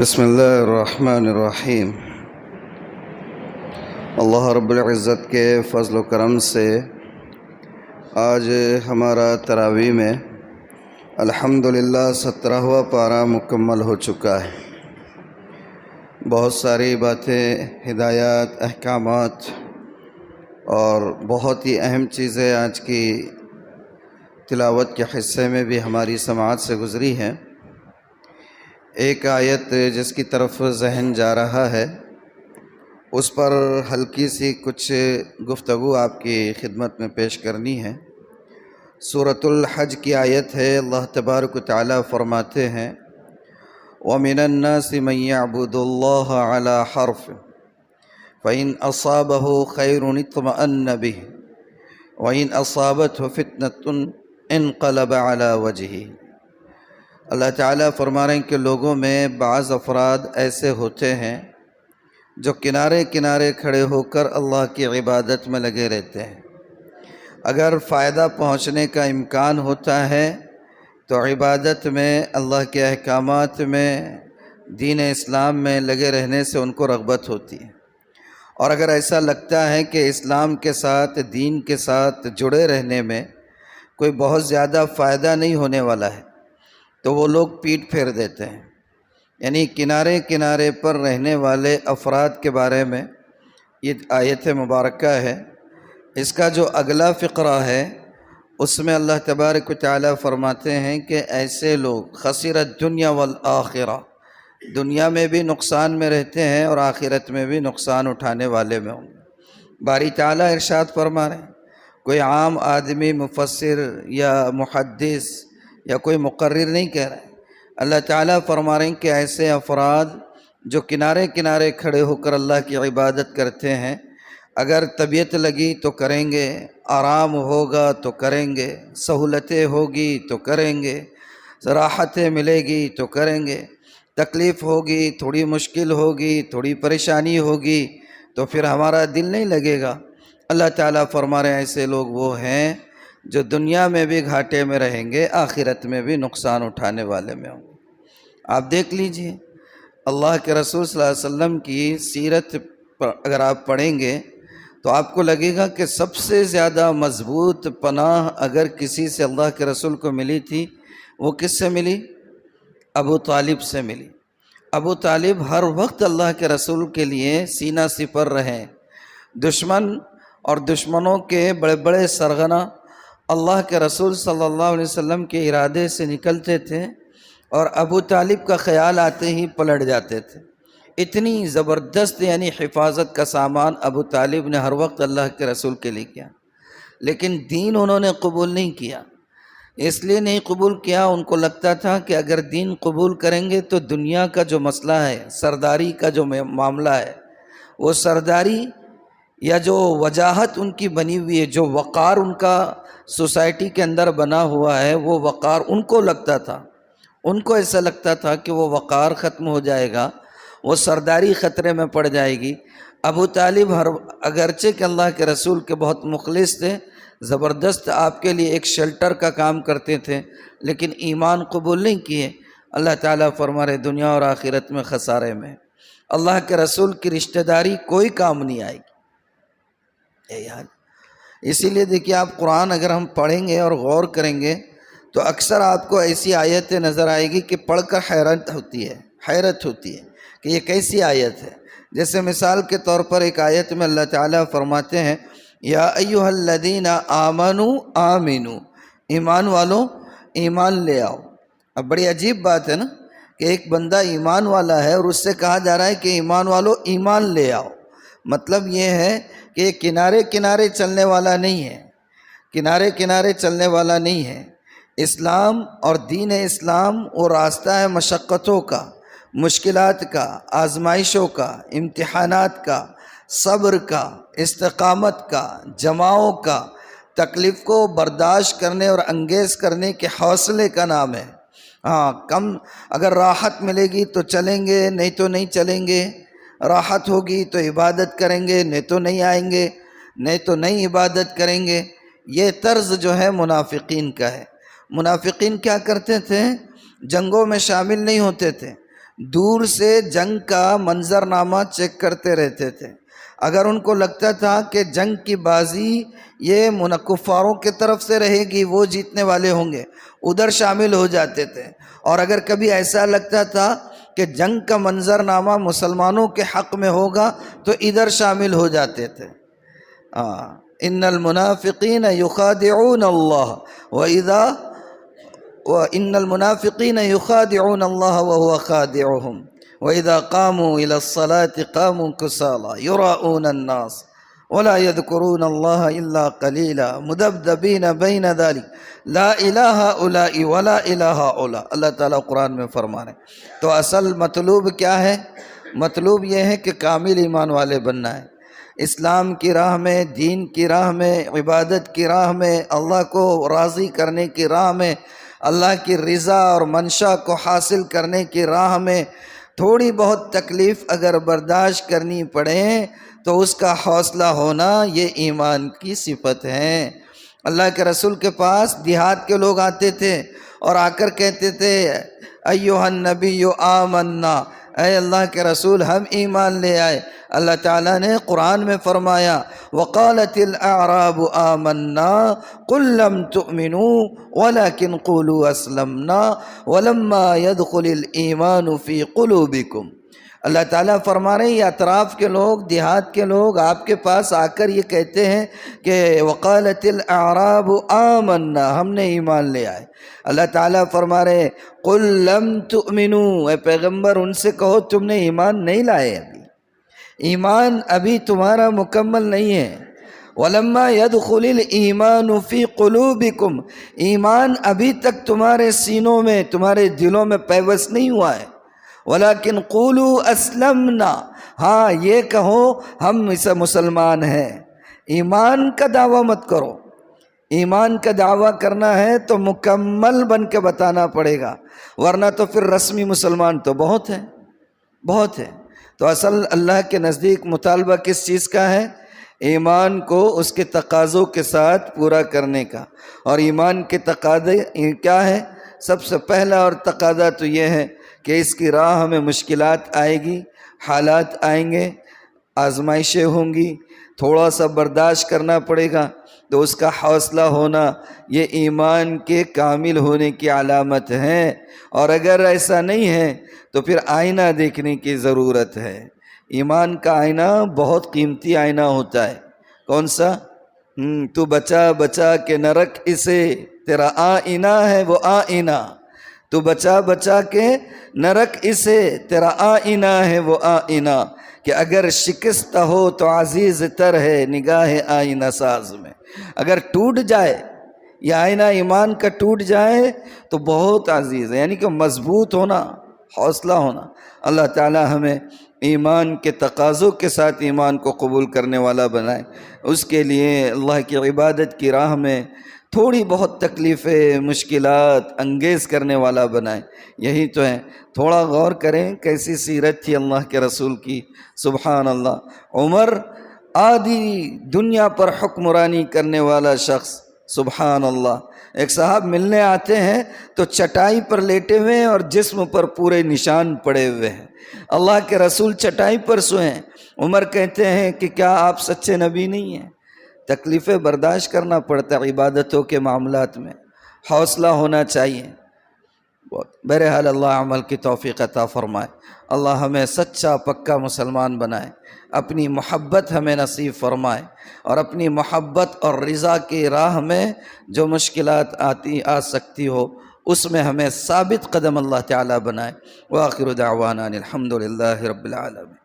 بسم اللہ الرحمن الرحیم۔ اللہ رب العزت کے فضل و کرم سے آج ہمارا تراویح میں الحمدللہ 17واں پارہ مکمل ہو چکا ہے۔ بہت ساری باتیں، ہدایات، احکامات اور بہت ہی اہم چیزیں آج کی تلاوت کے حصے میں بھی ہماری سماعت سے گزری ہیں۔ ایک آیت جس کی طرف ذہن جا رہا ہے، اس پر ہلکی سی کچھ گفتگو آپ کی خدمت میں پیش کرنی ہے۔ سورۃ الحج کی آیت ہے۔ اللہ تبارک و تعالیٰ فرماتے ہیں وَمِنَ النَّاسِ مَن يَعْبُدُ اللَّهَ عَلَى حَرْفٍ فَإِنْ أَصَابَهُ خَيْرٌ اطْمَأَنَّ بِهِ وَإِنْ أَصَابَتْهُ فِتْنَةٌ انقلب عَلَى وَجْهِهِ۔ اللہ تعالیٰ فرما رہے ہیں کہ لوگوں میں بعض افراد ایسے ہوتے ہیں جو کنارے کنارے کھڑے ہو کر اللہ کی عبادت میں لگے رہتے ہیں۔ اگر فائدہ پہنچنے کا امکان ہوتا ہے تو عبادت میں، اللہ کے احکامات میں، دین اسلام میں لگے رہنے سے ان کو رغبت ہوتی ہے، اور اگر ایسا لگتا ہے کہ اسلام کے ساتھ، دین کے ساتھ جڑے رہنے میں کوئی بہت زیادہ فائدہ نہیں ہونے والا ہے تو وہ لوگ پیٹ پھیر دیتے ہیں۔ یعنی کنارے کنارے پر رہنے والے افراد کے بارے میں یہ آیت مبارکہ ہے۔ اس کا جو اگلا فقرہ ہے اس میں اللہ تبارک و تعالیٰ فرماتے ہیں کہ ایسے لوگ خسر الدنیا والآخرہ، دنیا میں بھی نقصان میں رہتے ہیں اور آخرت میں بھی نقصان اٹھانے والے میں ہوں گے۔ باری تعالیٰ ارشاد فرما رہے ہیں، کوئی عام آدمی، مفسر یا محدث یا کوئی مقرر نہیں کہہ رہے ہیں، اللہ تعالیٰ فرما رہے ہیں کہ ایسے افراد جو کنارے کنارے کھڑے ہو کر اللہ کی عبادت کرتے ہیں، اگر طبیعت لگی تو کریں گے، آرام ہوگا تو کریں گے، سہولتیں ہوگی تو کریں گے، راحتیں ملے گی تو کریں گے، تکلیف ہوگی، تھوڑی مشکل ہوگی، تھوڑی پریشانی ہوگی تو پھر ہمارا دل نہیں لگے گا۔ اللہ تعالیٰ فرما رہے ہیں ایسے لوگ وہ ہیں جو دنیا میں بھی گھاٹے میں رہیں گے، آخرت میں بھی نقصان اٹھانے والے میں ہوں گے۔ آپ دیکھ لیجئے، اللہ کے رسول صلی اللہ علیہ وسلم کی سیرت اگر آپ پڑھیں گے تو آپ کو لگے گا کہ سب سے زیادہ مضبوط پناہ اگر کسی سے اللہ کے رسول کو ملی تھی، وہ کس سے ملی؟ ابو طالب سے ملی۔ ابو طالب ہر وقت اللہ کے رسول کے لیے سینہ سپر رہے۔ دشمن اور دشمنوں کے بڑے بڑے سرغنہ اللہ کے رسول صلی اللہ علیہ وسلم کے ارادے سے نکلتے تھے اور ابو طالب کا خیال آتے ہی پلٹ جاتے تھے۔ اتنی زبردست یعنی حفاظت کا سامان ابو طالب نے ہر وقت اللہ کے رسول کے لیے کیا، لیکن دین انہوں نے قبول نہیں کیا۔ اس لیے نہیں قبول کیا، ان کو لگتا تھا کہ اگر دین قبول کریں گے تو دنیا کا جو مسئلہ ہے، سرداری کا جو معاملہ ہے، وہ سرداری یا جو وجاہت ان کی بنی ہوئی ہے، جو وقار ان کا سوسائٹی کے اندر بنا ہوا ہے، وہ وقار ان کو لگتا تھا، ان کو ایسا لگتا تھا کہ وہ وقار ختم ہو جائے گا، وہ سرداری خطرے میں پڑ جائے گی۔ ابو طالب اگرچہ کہ اللہ کے رسول کے بہت مخلص تھے، زبردست آپ کے لیے ایک شیلٹر کا کام کرتے تھے، لیکن ایمان قبول نہیں کیے۔ اللہ تعالیٰ فرما رہے دنیا اور آخرت میں خسارے میں، اللہ کے رسول کی رشتہ داری کوئی کام نہیں آئے گی۔ اسی لیے دیکھیے، آپ قرآن اگر ہم پڑھیں گے اور غور کریں گے تو اکثر آپ کو ایسی آیتیں نظر آئے گی کہ پڑھ کر حیرت ہوتی ہے کہ یہ کیسی آیت ہے۔ جیسے مثال کے طور پر ایک آیت میں اللہ تعالیٰ فرماتے ہیں یا ایھا الذین آمنوا آمنوا، ایمان والوں ایمان لے آؤ۔ اب بڑی عجیب بات ہے نا کہ ایک بندہ ایمان والا ہے اور اس سے کہا جا رہا ہے کہ ایمان والوں ایمان لے آؤ۔ مطلب یہ ہے کہ یہ کنارے کنارے چلنے والا نہیں ہے، کنارے کنارے چلنے والا نہیں ہے۔ اسلام اور دین اسلام وہ راستہ ہے مشقتوں کا، مشکلات کا، آزمائشوں کا، امتحانات کا، صبر کا، استقامت کا، جماعوں کا، تکلیف کو برداشت کرنے اور انگیز کرنے کے حوصلے کا نام ہے۔ ہاں، کم اگر راحت ملے گی تو چلیں گے، نہیں تو نہیں چلیں گے، راحت ہوگی تو عبادت کریں گے، نہیں تو نہیں آئیں گے، نہیں تو نہیں عبادت کریں گے۔ یہ طرز جو ہے منافقین کا ہے۔ منافقین کیا کرتے تھے؟ جنگوں میں شامل نہیں ہوتے تھے، دور سے جنگ کا منظرنامہ چیک کرتے رہتے تھے. اگر ان کو لگتا تھا کہ جنگ کی بازی یہ کفاروں کی طرف سے رہے گی، وہ جیتنے والے ہوں گے، ادھر شامل ہو جاتے تھے. اور اگر کبھی ایسا لگتا تھا کہ جنگ کا منظرنامہ مسلمانوں کے حق میں ہوگا تو ادھر شامل ہو جاتے تھے. ان المنافقین یخادعون اللہ وان المنافقین یخادعون اللہ وهو خادعهم واذا قاموا الى الصلاة قاموا كسالى يراؤون الناس ولا يذكرون الله الا قليلا مذبذبين بين ذلك لا الہ هؤلاء ولا الہ هؤلاء. اللہ تعالیٰ قرآن میں فرما رہے ہیں. تو اصل مطلوب کیا ہے؟ مطلوب یہ ہے کہ کامل ایمان والے بننا ہے. اسلام کی راہ میں، دین کی راہ میں، عبادت کی راہ میں، اللہ کو راضی کرنے کی راہ میں، اللہ کی رضا اور منشا کو حاصل کرنے کی راہ میں تھوڑی بہت تکلیف اگر برداشت کرنی پڑے تو اس کا حوصلہ ہونا یہ ایمان کی صفت ہے. اللہ کے رسول کے پاس دیہات کے لوگ آتے تھے اور آ کر کہتے تھے ایھا النبی آمنا، اے اللہ کے رسول ہم ایمان لے آئے. اللہ تعالیٰ نے قرآن میں فرمایا وقالت الاعراب آمنا قل لم تؤمنوا ولكن قولوا اسلمنا ولما يدخل الایمان فی قلوبکم. اللہ تعالیٰ فرما رہے ہیں یہ اطراف کے لوگ، دیہات کے لوگ آپ کے پاس آ کر یہ کہتے ہیں کہ وقالت الاعراب آمنا، ہم نے ایمان لے آئے. اللہ تعالیٰ فرما رہے ہیں قل لم تؤمنوا، اے پیغمبر ان سے کہو تم نے ایمان نہیں لائے، ابھی ایمان ابھی تمہارا مکمل نہیں ہے. وَلَمَّا يَدْخُلِ الْإِيمَانُ فِي قُلُوبِكُمْ، ایمان ابھی تک تمہارے سینوں میں، تمہارے دلوں میں پیوست نہیں ہوا ہے. وَلَكِنْ قُولُوا أَسْلَمْنَا، ہاں یہ کہو ہم اسے مسلمان ہیں. ایمان کا دعویٰ مت کرو. ایمان کا دعویٰ کرنا ہے تو مکمل بن کے بتانا پڑے گا، ورنہ تو پھر رسمی مسلمان تو بہت ہیں، بہت ہیں. تو اصل اللہ کے نزدیک مطالبہ کس چیز کا ہے؟ ایمان کو اس کے تقاضوں کے ساتھ پورا کرنے کا. اور ایمان کے تقاضے کیا ہے؟ سب سے پہلا اور تقاضا تو یہ ہے کہ اس کی راہ میں مشکلات آئے گی، حالات آئیں گے، آزمائشیں ہوں گی، تھوڑا سا برداشت کرنا پڑے گا. تو اس کا حوصلہ ہونا یہ ایمان کے کامل ہونے کی علامت ہے. اور اگر ایسا نہیں ہے تو پھر آئینہ دیکھنے کی ضرورت ہے. ایمان کا آئینہ بہت قیمتی آئینہ ہوتا ہے. کون سا؟ تو بچا بچا کے نہ رکھ اسے، تیرا آئینہ ہے وہ آئینہ. تو بچا بچا کے نہ رکھ اسے، تیرا آئینہ ہے وہ آئینہ. کہ اگر شکست ہو تو عزیز تر ہے نگاہ آئینہ ساز میں. اگر ٹوٹ جائے یہ آئینہ ایمان کا ٹوٹ جائے تو بہت عزیز ہے، یعنی کہ مضبوط ہونا، حوصلہ ہونا. اللہ تعالی ہمیں ایمان کے تقاضوں کے ساتھ ایمان کو قبول کرنے والا بنائے. اس کے لیے اللہ کی عبادت کی راہ میں تھوڑی بہت تکلیفیں، مشکلات انگیز کرنے والا بنائے. یہی تو ہے. تھوڑا غور کریں کیسی سیرت تھی اللہ کے رسول کی. سبحان اللہ. عمر آدھی دنیا پر حکمرانی کرنے والا شخص، سبحان اللہ. ایک صاحب ملنے آتے ہیں تو چٹائی پر لیٹے ہوئے ہیں اور جسم پر پورے نشان پڑے ہوئے ہیں. اللہ کے رسول چٹائی پر سوئے ہیں. عمر کہتے ہیں کہ کیا آپ سچے نبی نہیں ہیں؟ تکلیفیں برداشت کرنا پڑتا ہے عبادتوں کے معاملات میں، حوصلہ ہونا چاہیے. بہرحال اللہ عمل کی توفیق عطا فرمائے. اللہ ہمیں سچا پکا مسلمان بنائے، اپنی محبت ہمیں نصیب فرمائے، اور اپنی محبت اور رضا کی راہ میں جو مشکلات آ سکتی ہو اس میں ہمیں ثابت قدم اللہ تعالی بنائے. وآخر دعوانا الحمد للہ رب العالمین.